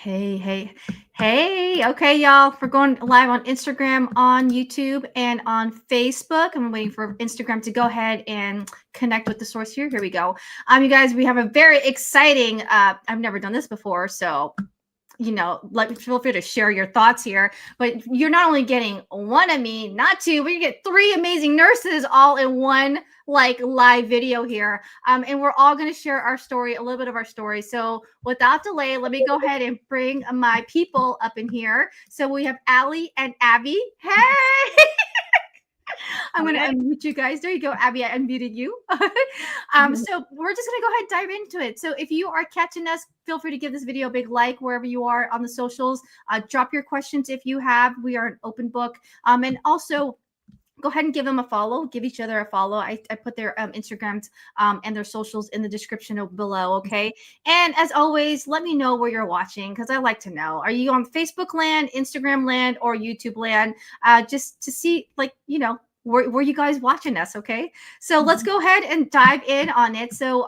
Hey. Okay, y'all. We're going live on Instagram, on YouTube, and on Facebook. I'm waiting for Instagram to go ahead and connect with the source here. Here we go. You guys, we have a very exciting, I've never done this before, so feel free to share your thoughts here. But you're not only getting one of me, not two, we get three amazing nurses all in one live video here. And we're all going to share our story, a little bit of our story. So without delay, let me go ahead and bring my people up in here. So we have Allie and Abbie. Hey. I'm going to unmute you guys. There you go, Abbie. I unmuted you. So we're just going to go ahead and dive into it. So if you are catching us, feel free to give this video a big like wherever you are on the socials. Drop your questions if you have. We are an open book. And also, go ahead and give them a follow. Give each other a follow. I put their Instagrams and their socials in the description below, okay? And as always, let me know where you're watching because I like to know. Are you on Facebook land, Instagram land, or YouTube land? Just to see, where you guys watching us, okay? So let's go ahead and dive in on it. So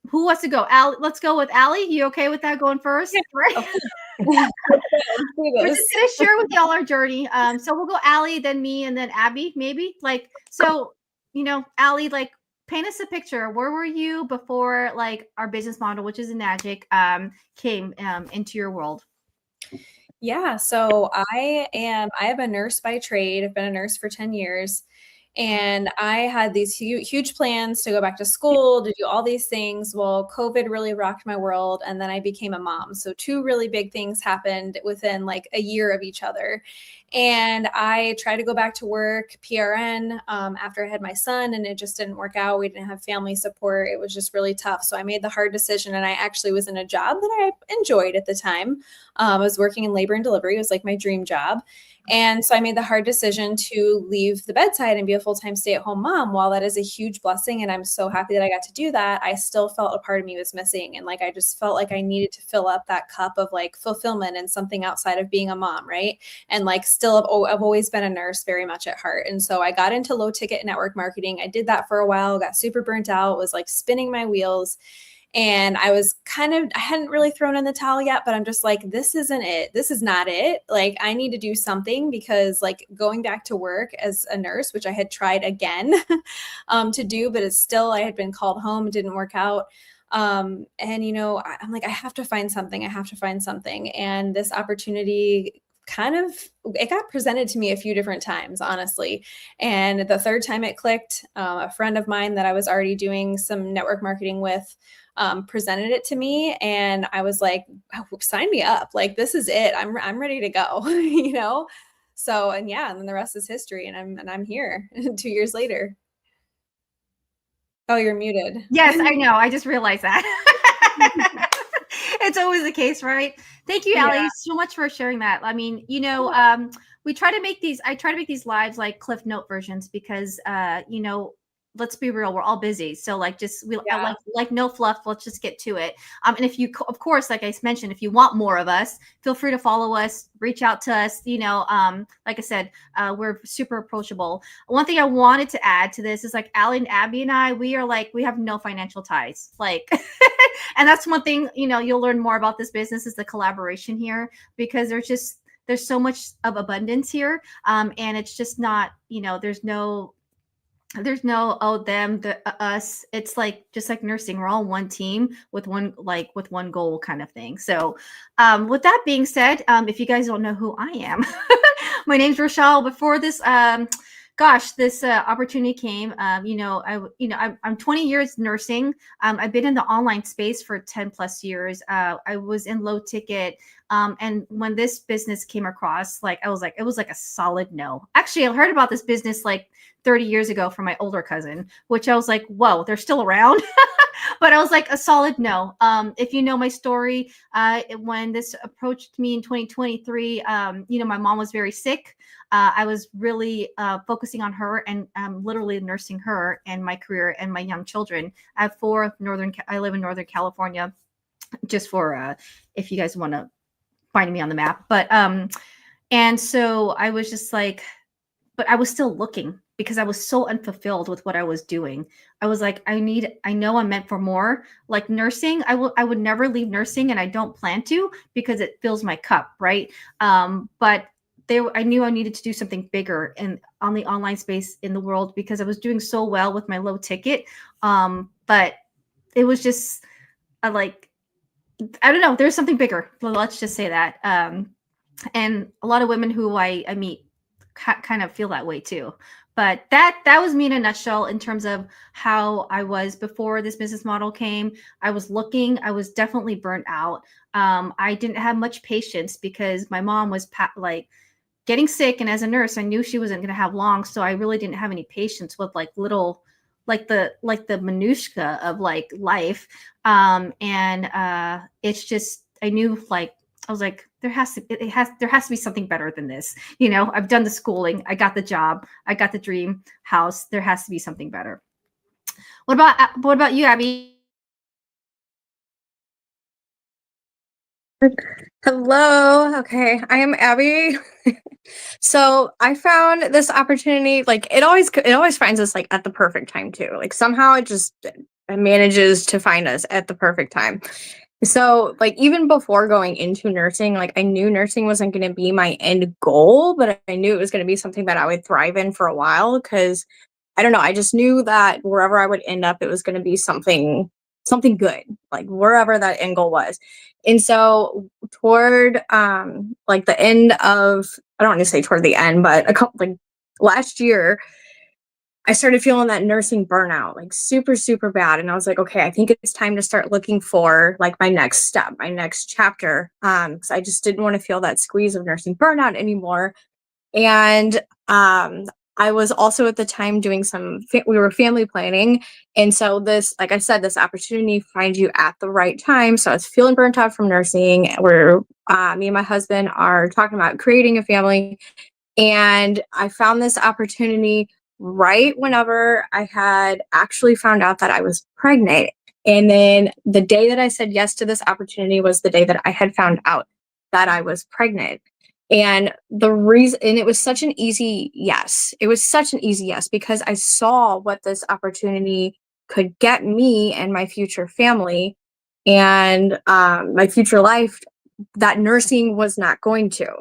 who wants to go? Allie, let's go with Allie. You okay with that going first? Yeah. We're just gonna share with y'all our journey. So we'll go Allie, then me, and then Abbie, maybe. Allie, paint us a picture. Where were you before our business model, which is Enagic, came into your world? Yeah, so I have a nurse by trade. I've been a nurse for 10 years. And I had these huge plans to go back to school, to do all these things. Well, COVID really rocked my world. And then I became a mom. So two really big things happened within a year of each other. And I tried to go back to work, PRN, after I had my son, and it just didn't work out. We didn't have family support. It was just really tough. So I made the hard decision. And I actually was in a job that I enjoyed at the time. I was working in labor and delivery. It was my dream job. And so I made the hard decision to leave the bedside and be a full-time stay-at-home mom. While that is a huge blessing and I'm so happy that I got to do that, I still felt a part of me was missing. And I just felt like I needed to fill up that cup of fulfillment and something outside of being a mom, right? And still I've always been a nurse very much at heart. And so I got into low ticket network marketing. I did that for a while, got super burnt out, was spinning my wheels. And I was I hadn't really thrown in the towel yet, but I'm just this isn't it. This is not it. I need to do something because going back to work as a nurse, which I had tried again to do, but it's still, I had been called home. It didn't work out. I'm I have to find something. I have to find something. And this opportunity it got presented to me a few different times, honestly. And the third time it clicked, a friend of mine that I was already doing some network marketing with presented it to me, and I was like, oh, sign me up. This is it. I'm ready to go, So, and then the rest is history, and I'm here 2 years later. Oh, you're muted. Yes, I know. I just realized that. It's always the case, right? Thank you, Allie, so much for sharing that. I mean, I try to make these lives Cliff Note versions because, let's be real, we're all busy. So no fluff. Let's just get to it. And if you, of course, like I mentioned, if you want more of us, feel free to follow us, reach out to us. Like I said, we're super approachable. One thing I wanted to add to this is Allie and Abbie and I, we are we have no financial ties. And that's one thing, you'll learn more about this business is the collaboration here, because there's so much of abundance here. And it's just not, there's no them, us. It's just like nursing, we're all one team with one goal kind of thing. So with that being said, if you guys don't know who I am, my name's Rochelle. Before this this opportunity came, I'm 20 years nursing. I've been in the online space for 10 plus years. I was in low ticket. And when this business came across, it was a solid no. Actually, I heard about this business 30 years ago from my older cousin, which I was like, whoa, they're still around. But I was a solid no. If you know my story, when this approached me in 2023, my mom was very sick. I was really focusing on her and literally nursing her and my career and my young children. I have I live in Northern California, just for if you guys want to find me on the map. But and so I was just but I was still looking. because I was so unfulfilled with what I was doing. I was like, I know I'm meant for more. Like nursing, I would never leave nursing, and I don't plan to, because it fills my cup, right? But I knew I needed to do something bigger and on the online space in the world, because I was doing so well with my low ticket. But it was just like, I don't know, there's something bigger. Let's just say that. And a lot of women who I meet kind of feel that way too. But that was me in a nutshell in terms of how I was before this business model came. I was definitely burnt out. I didn't have much patience because my mom was like getting sick, and as a nurse I knew she wasn't going to have long, so I really didn't have any patience with like little, like the minutia of like life. And it's just, I knew, like, I was like, there has to be something better than this. I've done the schooling, I got the job, I got the dream house. There has to be something better. What about you, Abbie? Hello. Okay, I am Abbie. So I found this opportunity. Like it always finds us like at the perfect time too. Like somehow it manages to find us at the perfect time. So like even before going into nursing, like I knew nursing wasn't going to be my end goal, but I knew it was going to be something that I would thrive in for a while, because I don't know, I just knew that wherever I would end up, it was going to be something good, like wherever that end goal was. And so toward like the end of, I don't want to say toward the end, but a couple, like last year, I started feeling that nursing burnout, like super, super bad. And I was like, okay, I think it's time to start looking for like my next step, my next chapter. Because I just didn't want to feel that squeeze of nursing burnout anymore. And I was also at the time doing we were family planning. And so this, like I said, this opportunity finds you at the right time. So I was feeling burnt out from nursing, where me and my husband are talking about creating a family. And I found this opportunity right whenever I had actually found out that I was pregnant. And then the day that I said yes to this opportunity was the day that I had found out that I was pregnant. And it was such an easy yes. It was such an easy yes, because I saw what this opportunity could get me and my future family, and my future life, that nursing was not going to.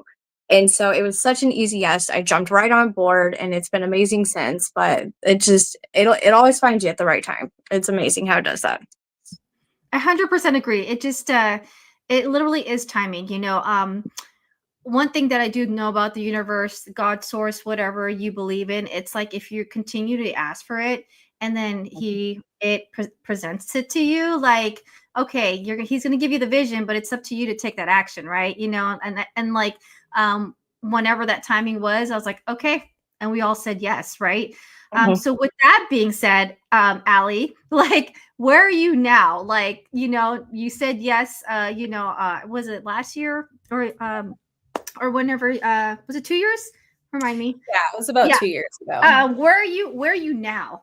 And so it was such an easy yes. I jumped right on board, and it's been amazing since. But it always finds you at the right time. It's amazing how it does that. 100% agree. It just it literally is timing. One thing that I do know about the universe, God, source, whatever you believe in, it's like if you continue to ask for it, and then it presents it to you, like, okay, he's going to give you the vision, but it's up to you to take that action, right? And like, whenever that timing was, I was like, okay, and we all said yes, right? Mhm. So with that being said, Allie, like, where are you now? Like, you said yes, was it last year, or whenever, was it 2 years? Remind me. Yeah, it was about Yeah. 2 years ago. Where are you now?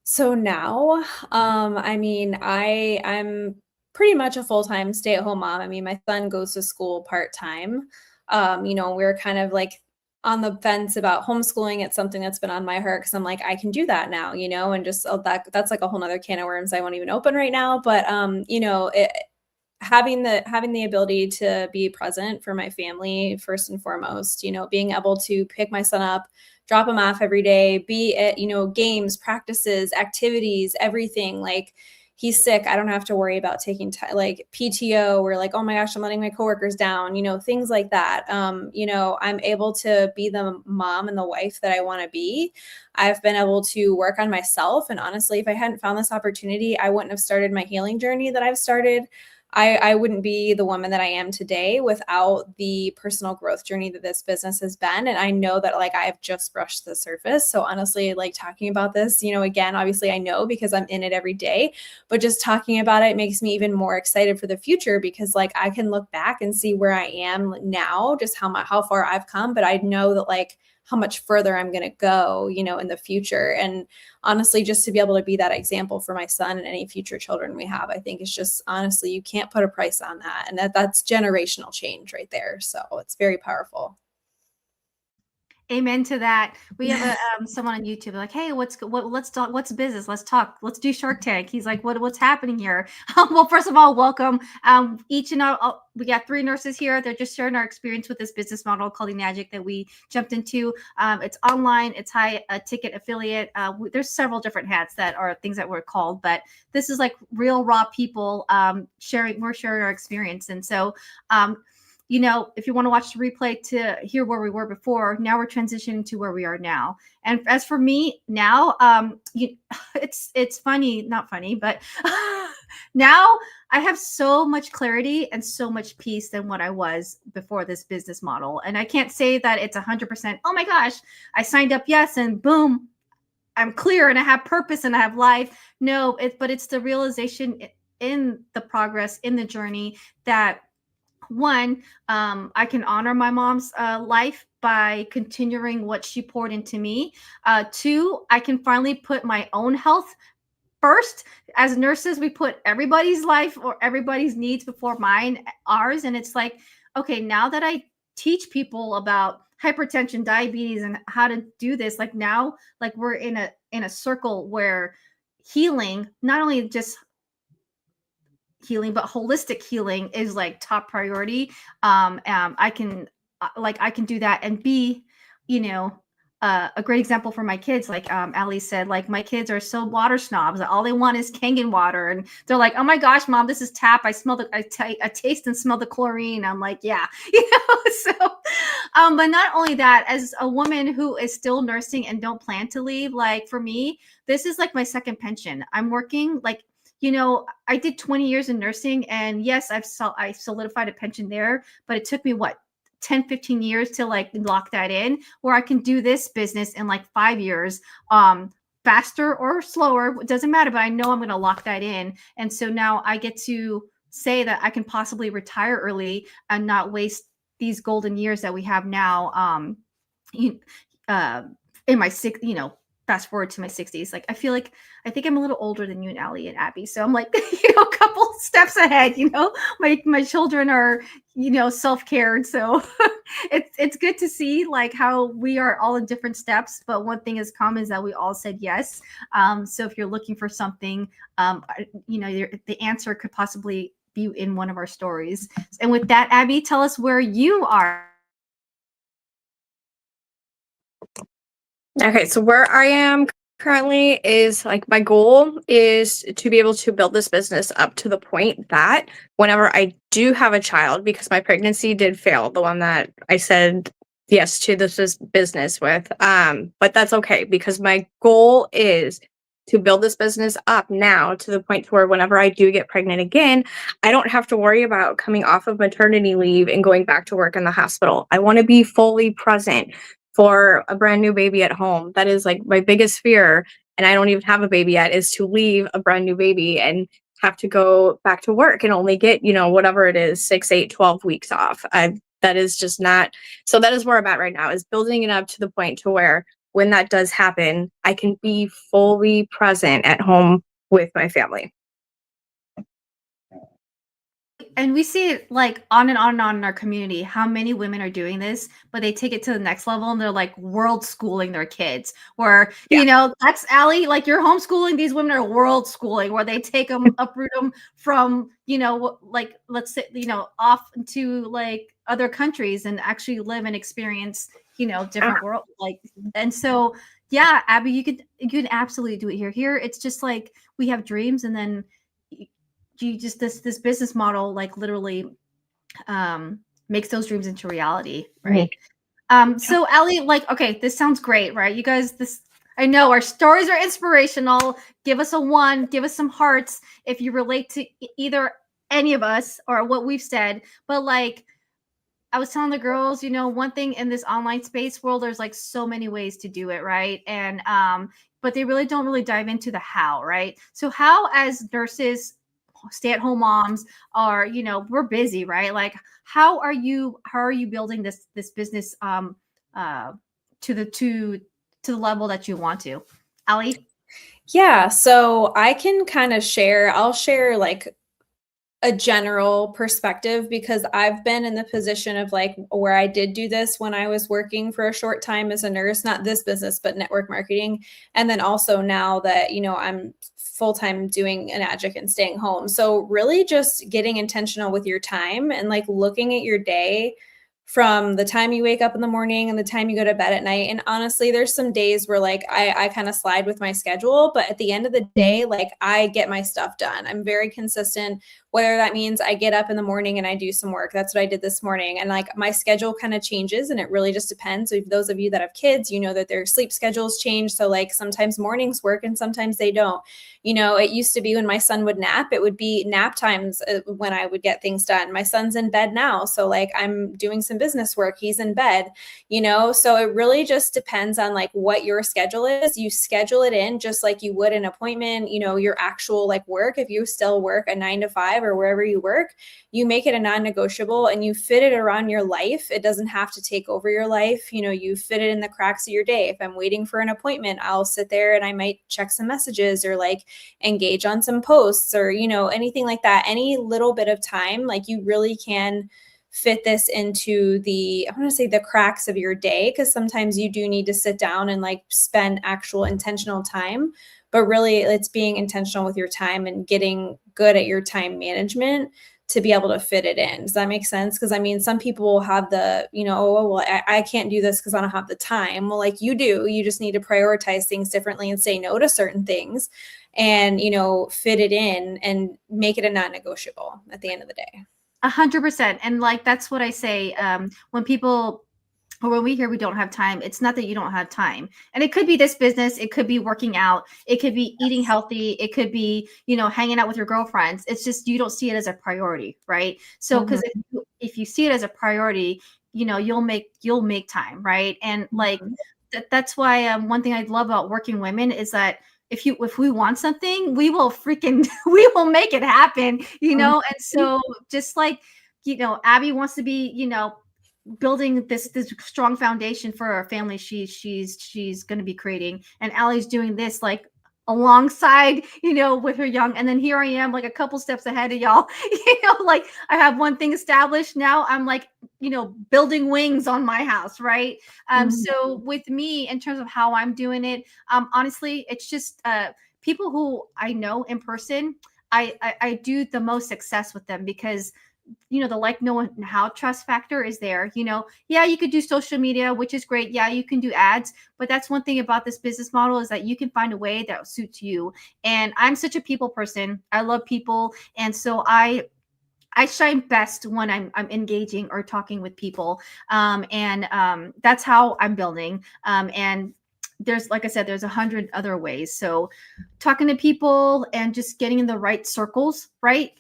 So now, I mean, I'm pretty much a full-time stay-at-home mom. I mean, my son goes to school part-time. We're kind of like on the fence about homeschooling. It's something that's been on my heart because I'm like, I can do that now, and just that's like a whole nother can of worms I won't even open right now. But having the ability to be present for my family first and foremost, being able to pick my son up, drop him off every day, be it, games, practices, activities, everything. Like, he's sick, I don't have to worry about taking like PTO, or like, oh my gosh, I'm letting my coworkers down, things like that. I'm able to be the mom and the wife that I want to be. I've been able to work on myself. And honestly, if I hadn't found this opportunity, I wouldn't have started my healing journey that I've started. I wouldn't be the woman that I am today without the personal growth journey that this business has been. And I know that, like, I have just brushed the surface. So honestly, like, talking about this, again, obviously I know because I'm in it every day, but just talking about it makes me even more excited for the future, because like I can look back and see where I am now, just how far I've come, but I know that like how much further I'm going to go, in the future. And honestly, just to be able to be that example for my son and any future children we have, I think it's just, honestly, you can't put a price on that. And that's generational change right there. So it's very powerful. Amen to that. We have a someone on YouTube like, hey, let's talk, what's business? Let's talk. Let's do Shark Tank. He's like, what's happening here? Well, first of all, welcome. Each and all, we got 3 nurses here. They're just sharing our experience with this business model called Enagic that we jumped into. It's online. It's high ticket affiliate. There's several different hats that are things that we're called, but this is like real raw people sharing. We're sharing our experience, and so. You know, if you want to watch the replay to hear where we were before, now we're transitioning to where we are now. And as for me now, it's funny, not funny, but now I have so much clarity and so much peace than what I was before this business model. And I can't say that it's 100%. Oh my gosh, I signed up, yes, and boom, I'm clear and I have purpose and I have life. No, but it's the realization in the progress, in the journey that one, I can honor my mom's life by continuing what she poured into me. 2, I can finally put my own health first. As nurses, we put everybody's life or everybody's needs before ours. And it's like, okay, now that I teach people about hypertension, diabetes, and how to do this, like now, like we're in a circle where healing, not only just healing, but holistic healing is like top priority. I can do that and be, you know, a great example for my kids. Like Allie said, like my kids are so water snobs. All they want is Kangen water, and they're like, "Oh my gosh, mom, this is tap. I smell I taste and smell the chlorine." I'm like, "Yeah," you know. So, but not only that, as a woman who is still nursing and don't plan to leave, like for me, this is like my second pension. I'm working like. You know, I did 20 years in nursing, and yes, I solidified a pension there, but it took me 10, 15 years to like lock that in, where I can do this business in like 5 years, faster or slower, it doesn't matter, but I know I'm going to lock that in. And so now I get to say that I can possibly retire early and not waste these golden years that we have now. In my fast forward to my 60s, like I think I'm a little older than you and Allie and Abbie, so I'm like a couple steps ahead. My children are self-cared, so it's good to see like how we are all in different steps, but one thing is common is that we all said yes. So if you're looking for something, the answer could possibly be in one of our stories. And with that, Abbie, tell us where you are. Okay, so where I am currently is like my goal is to be able to build this business up to the point that whenever I do have a child, because my pregnancy did fail, the one that I said yes to this business with, but that's okay because my goal is to build this business up now to the point to where whenever I do get pregnant again, I don't have to worry about coming off of maternity leave and going back to work in the hospital. I want to be fully present for a brand new baby at home. That is like my biggest fear. And I don't even have a baby yet, is to leave a brand new baby and have to go back to work and only get, whatever it is, 6, 8, 12 weeks off. That is just not, so that is where I'm at right now, is building it up to the point to where when that does happen, I can be fully present at home with my family. And we see it like on and on and on in our community, how many women are doing this, but they take it to the next level and they're like world schooling their kids. Where, that's Allie, like you're homeschooling, these women are world schooling, where they take them, uproot them from, like, let's say, off to like other countries and actually live and experience, different world. Like, and so, yeah, Abbie, you can absolutely do it here. Here, it's just like we have dreams, and then you just this business model like literally makes those dreams into reality, right? So Allie, like, okay, this sounds great, right? You guys, I know our stories are inspirational. Give us a 1, give us some hearts if you relate to either any of us or what we've said. But like I was telling the girls, one thing in this online space world, there's like so many ways to do it, right? And but they really don't dive into the how, right? So how, as nurses, stay-at-home moms, are we're busy, right? Like how are you building this business to the level that you want to? Allie? Yeah, so I can kind of I'll share like a general perspective, because I've been in the position of like where I did do this when I was working for a short time as a nurse, not this business, but network marketing. And then also now that, you know, I'm full-time doing Enagic and staying home. So really just getting intentional with your time and like looking at your day from the time you wake up in the morning and the time you go to bed at night. And honestly, there's some days where like I kind of slide with my schedule, but at the end of the day, like I get my stuff done. I'm very consistent, whether that means I get up in the morning and I do some work. That's what I did this morning. And like my schedule kind of changes, and it really just depends. So if those of you that have kids, you know that their sleep schedules change. So like sometimes mornings work and sometimes they don't. You know, it used to be when my son would nap, it would be nap times when I would get things done. My son's in bed now. So like I'm doing some business work, he's in bed, you know? So it really just depends on like what your schedule is. You schedule it in just like you would an appointment, you know, your actual like work. If you still work a 9 to 5 or wherever you work, you make it a non-negotiable and you fit it around your life. It doesn't have to take over your life. You know, you fit it in the cracks of your day. If I'm waiting for an appointment, I'll sit there and I might check some messages or like engage on some posts or, you know, anything like that. Any little bit of time, like you really can fit this into the, I want to say the cracks of your day, because sometimes you do need to sit down and like spend actual intentional time. But really it's being intentional with your time and getting good at your time management to be able to fit it in. Does that make sense? Because I mean, some people will have the, you know, oh, well, I can't do this because I don't have the time. Well, like you do, you just need to prioritize things differently and say no to certain things and, you know, fit it in and make it a non-negotiable at the end of the day. 100%. And like, that's what I say. When people, or when we hear we don't have time, it's not that you don't have time. And it could be this business. It could be working out. It could be eating healthy. It could be, you know, hanging out with your girlfriends. It's just, you don't see it as a priority. Right. So, because if you see it as a priority, you know, you'll make time. Right. And like, that's why one thing I love about working women is that if we want something, we will make it happen, you know? And so just like, you know, Abbie wants to be, you know, building this strong foundation for our family she's going to be creating, and Allie's doing this like alongside, you know, with her young, and then here I am like a couple steps ahead of y'all. You know, like I have one thing established, now I'm like, you know, building wings on my house, right? So with me, in terms of how I'm doing it, honestly, it's just people who I know in person, I do the most success with them, because you know, the like, know, and how trust factor is there. You know, yeah, you could do social media, which is great. Yeah, you can do ads, but that's one thing about this business model, is that you can find a way that suits you. And I'm such a people person. I love people. And so I shine best when I'm engaging or talking with people. That's how I'm building. And there's, like I said, there's 100 other ways. So talking to people and just getting in the right circles, right?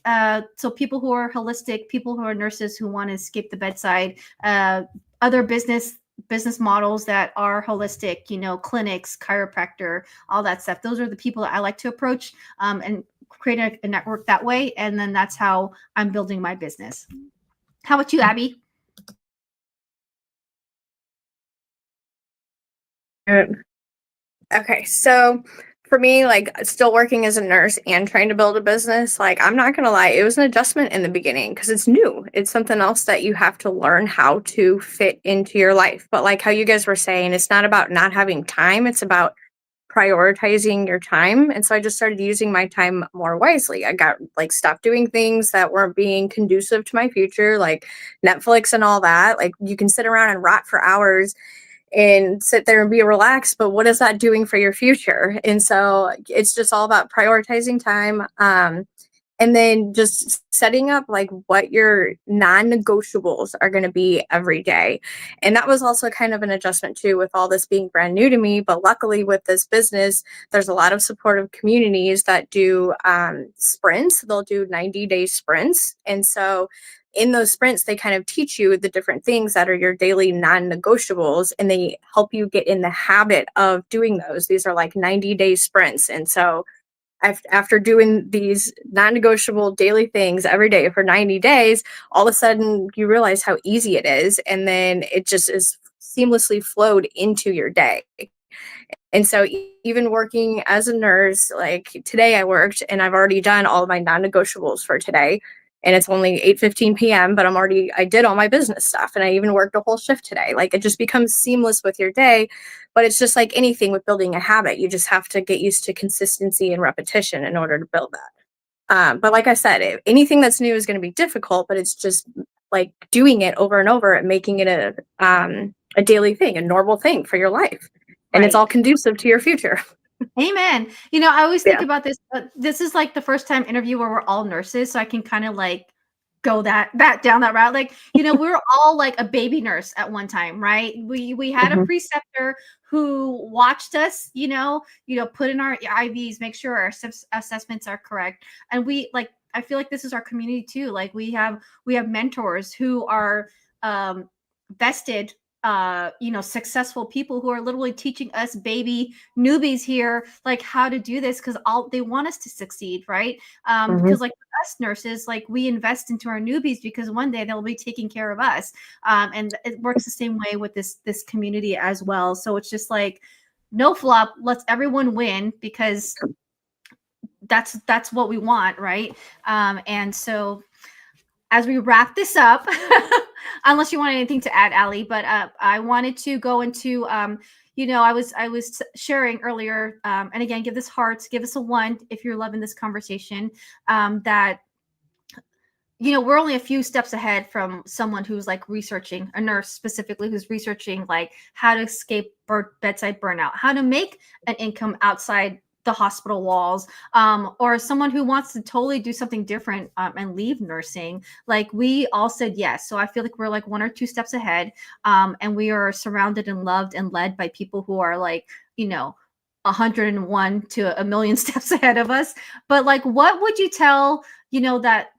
So people who are holistic, people who are nurses who want to escape the bedside, other business models that are holistic, you know, clinics, chiropractor, all that stuff. Those are the people that I like to approach, and create a network that way. And then that's how I'm building my business. How about you, Abbie? Okay, so for me, like still working as a nurse and trying to build a business, like I'm not gonna lie, it was an adjustment in the beginning because it's new. It's something else that you have to learn how to fit into your life. But like how you guys were saying, it's not about not having time, it's about prioritizing your time. And so I just started using my time more wisely. I got like stopped doing things that weren't being conducive to my future, like Netflix and all that. Like you can sit around and rot for hours and sit there and be relaxed, but what is that doing for your future? And so it's just all about prioritizing time, and then just setting up like what your non-negotiables are going to be every day. And that was also kind of an adjustment too, with all this being brand new to me. But luckily with this business, there's a lot of supportive communities that do sprints. They'll do 90-day sprints. And so in those sprints, they kind of teach you the different things that are your daily non-negotiables, and they help you get in the habit of doing those. These are like 90-day sprints. And so after doing these non-negotiable daily things every day for 90 days, all of a sudden you realize how easy it is. And then it just is seamlessly flowed into your day. And so even working as a nurse, like today I worked and I've already done all of my non-negotiables for today. and it's only 8:15 p.m., but I did all my business stuff, and I even worked a whole shift today. Like, it just becomes seamless with your day. But it's just like anything with building a habit. You just have to get used to consistency and repetition in order to build that. But like I said, anything that's new is going to be difficult, but it's just like doing it over and over and making it a daily thing, a normal thing for your life. And it's all conducive to your future. Amen. You know, I always think about this. This is like the first time interview where we're all nurses, so I can kind of like go that down that route. Like, you know, we're all like a baby nurse at one time, right? We had a preceptor who watched us, you know, put in our IVs, make sure our assessments are correct, and we like. I feel like this is our community too. Like, we have mentors who are vested, you know, successful people who are literally teaching us baby newbies here, like, how to do this, because all they want us to succeed, right? Because like us nurses, like, we invest into our newbies because one day they'll be taking care of us. And it works the same way with this community as well. So it's just like, no flop, let's everyone win, because that's what we want, right? And so as we wrap this up, unless you want anything to add, Allie, but I wanted to go into, you know, I was sharing earlier, and again, give this hearts, give us a 1 if you're loving this conversation, that, you know, we're only a few steps ahead from someone who's like researching, a nurse specifically, who's researching like how to escape bedside burnout, how to make an income outside the hospital walls, or someone who wants to totally do something different, and leave nursing. Like, we all said yes. So I feel like we're like 1 or 2 steps ahead, and we are surrounded and loved and led by people who are like, you know, 101 to a million steps ahead of us. But like, what would you tell, you know, that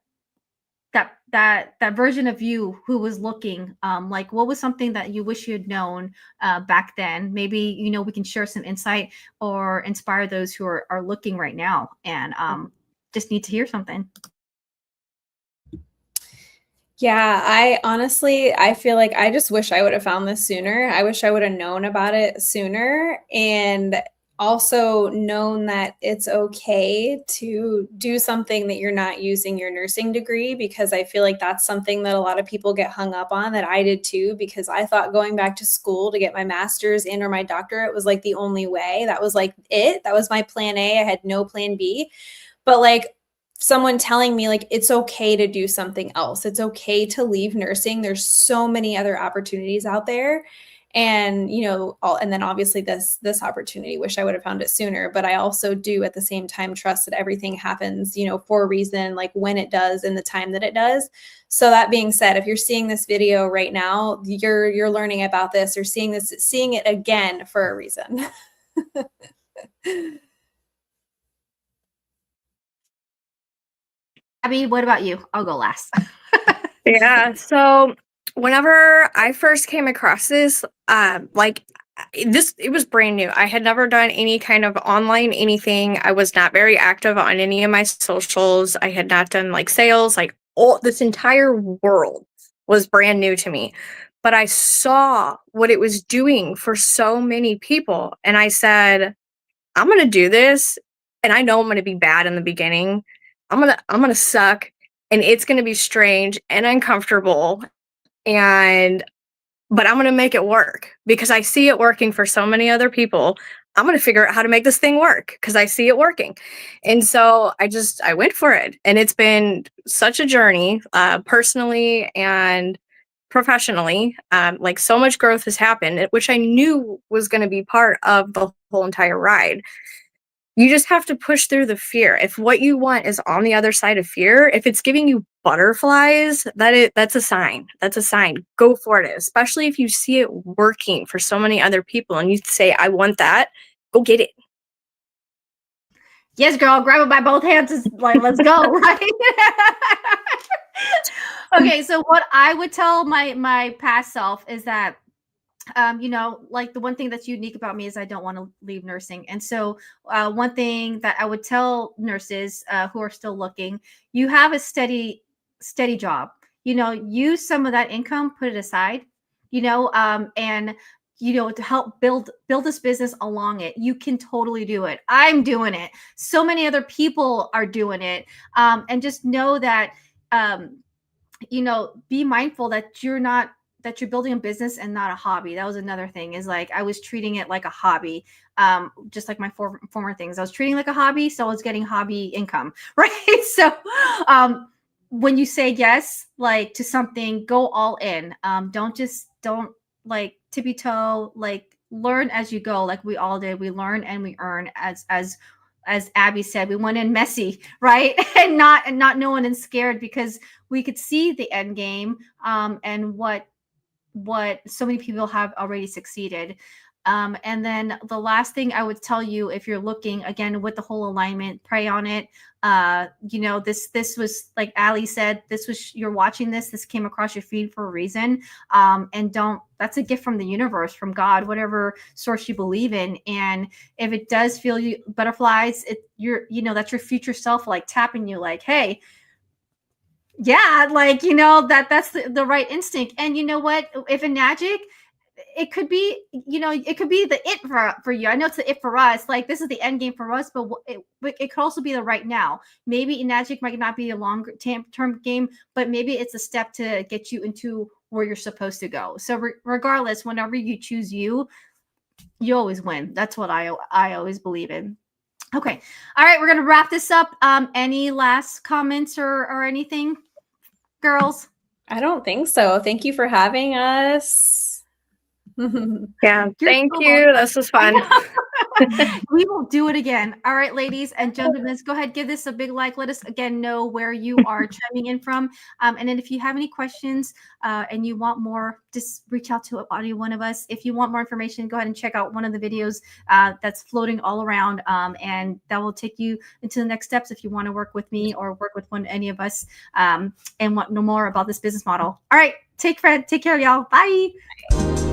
version of you who was looking, like, what was something that you wish you had known back then? Maybe, you know, we can share some insight or inspire those who are looking right now and just need to hear something. Yeah, I feel like I just wish I would have found this sooner. I wish I would have known about it sooner, and also known that it's okay to do something that you're not using your nursing degree, because I feel like that's something that a lot of people get hung up on, that I did too, because I thought going back to school to get my master's in or my doctorate was like the only way. That was like it. That was my plan A. I had no plan B. But like, someone telling me like, it's okay to do something else. It's okay to leave nursing. There's so many other opportunities out there. And, you know, and then obviously this opportunity, wish I would have found it sooner, but I also do at the same time trust that everything happens, you know, for a reason, like when it does and the time that it does. So that being said, if you're seeing this video right now, you're learning about this or seeing it again for a reason. Abby, what about you? I'll go last. Yeah. So whenever I first came across this, it was brand new. I had never done any kind of online anything. I was not very active on any of my socials. I had not done like sales, like all this entire world was brand new to me. But I saw what it was doing for so many people. And I said, I'm going to do this. And I know I'm going to be bad in the beginning. I'm going to suck, and it's going to be strange and uncomfortable. But I'm going to make it work because I see it working for so many other people. I'm going to figure out how to make this thing work because I see it working. And so I went for it. And it's been such a journey, personally and professionally. Like, so much growth has happened, which I knew was going to be part of the whole entire ride. You just have to push through the fear. If what you want is on the other side of fear, if it's giving you butterflies, that's a sign. That's a sign. Go for it, especially if you see it working for so many other people and you say, I want that, go get it. Yes, girl, grab it by both hands. It's like, let's go, right? Okay, so what I would tell my past self is that, you know, like, the one thing that's unique about me is I don't want to leave nursing. And so one thing that I would tell nurses who are still looking, you have a steady job, you know, use some of that income, put it aside, you know, and, you know, to help build this business along it. You can totally do it. I'm doing it. So many other people are doing it. And just know that you know, be mindful that you're building a business and not a hobby. That was another thing, is like I was treating it like a hobby. Just like my former things, I was treating it like a hobby, so I was getting hobby income, right? So when you say yes, like to something, go all in. Don't like tippy toe, like learn as you go, like we all did. We learn and we earn, as Abbie said, we went in messy, right? and not knowing and scared, because we could see the end game, and what so many people have already succeeded. And then the last thing I would tell you, if you're looking again with the whole alignment, pray on it. You know, this was, like Allie said, you're watching this came across your feed for a reason. And that's a gift from the universe, from God, whatever source you believe in. And if it does feel you butterflies, that's your future self, like tapping you, like, hey, yeah, like, you know, that's the right instinct. And you know what, if Enagic, it could be, you know, it could be the it for you. I know it's the it for us, like this is the end game for us, but it could also be the right now. Maybe Enagic might not be a longer term game, but maybe it's a step to get you into where you're supposed to go. So regardless, whenever you choose you always win. That's what I always believe in. Okay. All right, we're gonna wrap this up. Any last comments or anything, girls? I don't think so. Thank you for having us. Yeah, thank so you. welcome. This was fun. We will do it again. All right, ladies and gentlemen, let's go ahead, give this a big like. Let us again know where you are chiming in from. And then if you have any questions and you want more, just reach out to any one of us. If you want more information, go ahead and check out one of the videos that's floating all around, and that will take you into the next steps if you want to work with me or work with any of us, and want to know more about this business model. All right, take care, y'all. Bye.